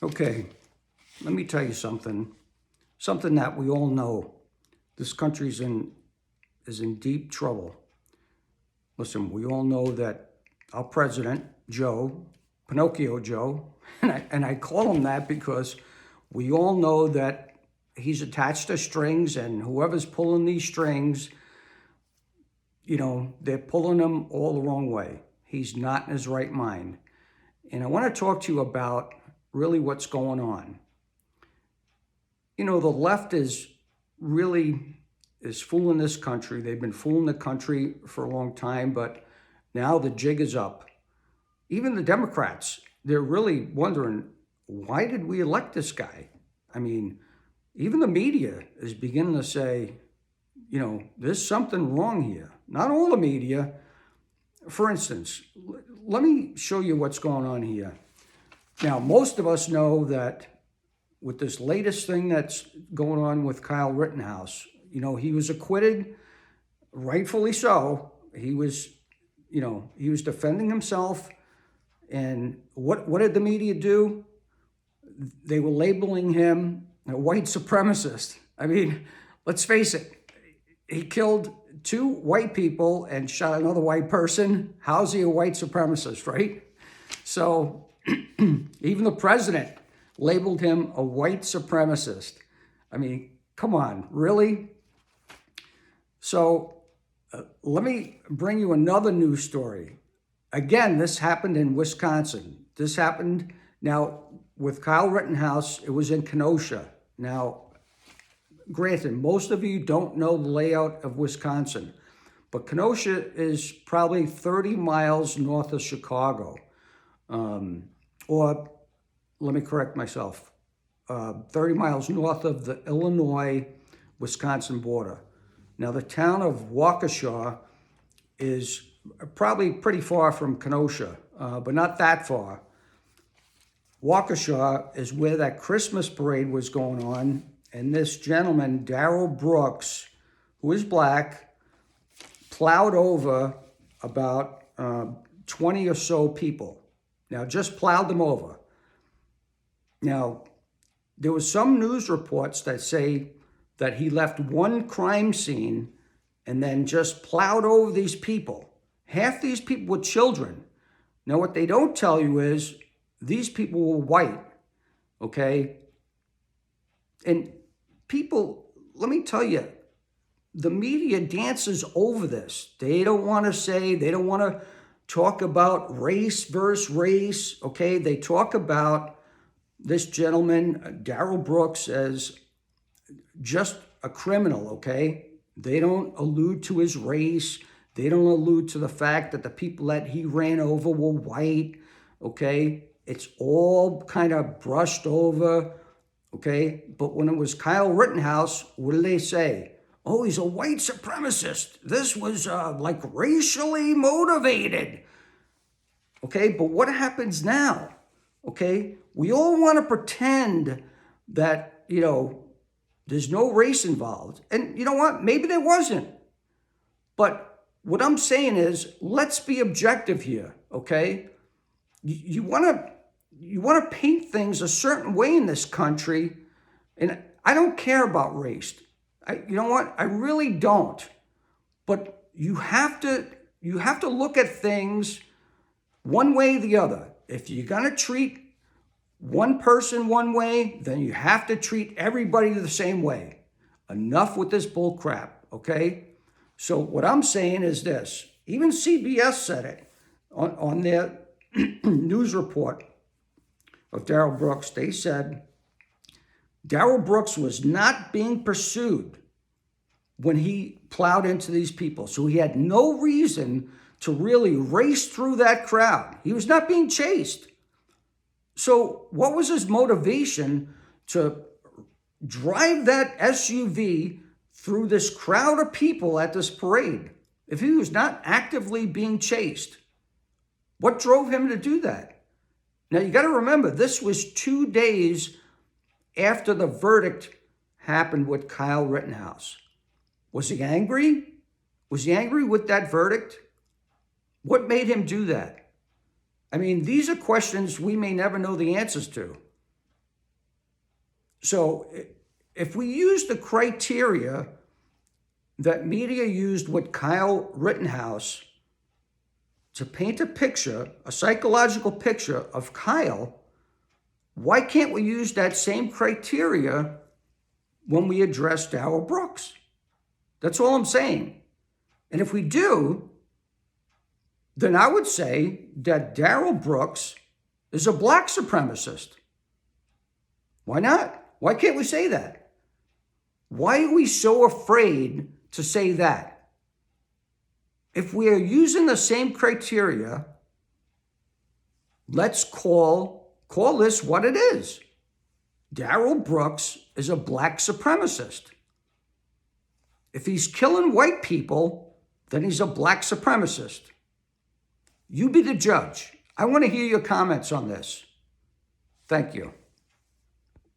Okay, let me tell you something. Something that we all know. This country's is in deep trouble. Listen, we all know that our president, Joe, Pinocchio Joe, and I call him that because we all know that he's attached to strings, and whoever's pulling these strings, they're pulling him all the wrong way. He's not in his right mind. And I want to talk to you about really what's going on. The left is fooling this country. They've been fooling the country for a long time, but now the jig is up. Even the Democrats, they're really wondering, why did we elect this guy? I mean, even the media is beginning to say, there's something wrong here. Not all the media. For instance, let me show you what's going on here. Now, most of us know that with this latest thing that's going on with Kyle Rittenhouse, he was acquitted, rightfully so. He was defending himself. And what did the media do? They were labeling him a white supremacist. I mean, let's face it. He killed 2 white people and shot another white person. How's he a white supremacist, right? So even the president labeled him a white supremacist. I mean, come on, really? So let me bring you another news story. Again, this happened in Wisconsin. This happened now with Kyle Rittenhouse. It was in Kenosha. Now, granted, most of you don't know the layout of Wisconsin, but Kenosha is probably 30 miles north of Chicago. Or let me correct myself, 30 miles north of the Illinois-Wisconsin border. Now, the town of Waukesha is probably pretty far from Kenosha, but not that far. Waukesha is where that Christmas parade was going on, and this gentleman, Darrell Brooks, who is black, plowed over about 20 or so people. Now, just plowed them over. Now, there was some news reports that say that he left one crime scene and then just plowed over these people. Half these people were children. Now, what they don't tell you is these people were white, okay? And people, let me tell you, the media dances over this. They don't want to talk about race versus race, okay? They talk about this gentleman, Darrell Brooks, as just a criminal, okay? They don't allude to his race. They don't allude to the fact that the people that he ran over were white, okay? It's all kind of brushed over, okay? But when it was Kyle Rittenhouse, what do they say? Oh, he's a white supremacist. This was like racially motivated. Okay, but what happens now? Okay, we all want to pretend that, there's no race involved. And you know what? Maybe there wasn't. But what I'm saying is, let's be objective here, okay? You want to paint things a certain way in this country, and I don't care about race. You know what? I really don't. But you have to look at things one way or the other. If you're going to treat one person one way, then you have to treat everybody the same way. Enough with this bull crap, okay? So what I'm saying is this. Even CBS said it on their news report of Darrell Brooks. They said Darrell Brooks was not being pursued when he plowed into these people. So he had no reason to really race through that crowd. He was not being chased. So what was his motivation to drive that SUV through this crowd of people at this parade if he was not actively being chased? What drove him to do that? Now, you got to remember, this was 2 days after the verdict happened with Kyle Rittenhouse. Was he angry? Was he angry with that verdict? What made him do that? I mean, these are questions we may never know the answers to. So if we use the criteria that media used with Kyle Rittenhouse to paint a picture, a psychological picture of Kyle, why can't we use that same criteria when we address Darrell Brooks? That's all I'm saying. And if we do, then I would say that Darrell Brooks is a black supremacist. Why not? Why can't we say that? Why are we so afraid to say that? If we are using the same criteria, let's call this what it is. Darrell Brooks is a black supremacist. If he's killing white people, then he's a black supremacist. You be the judge. I want to hear your comments on this. Thank you.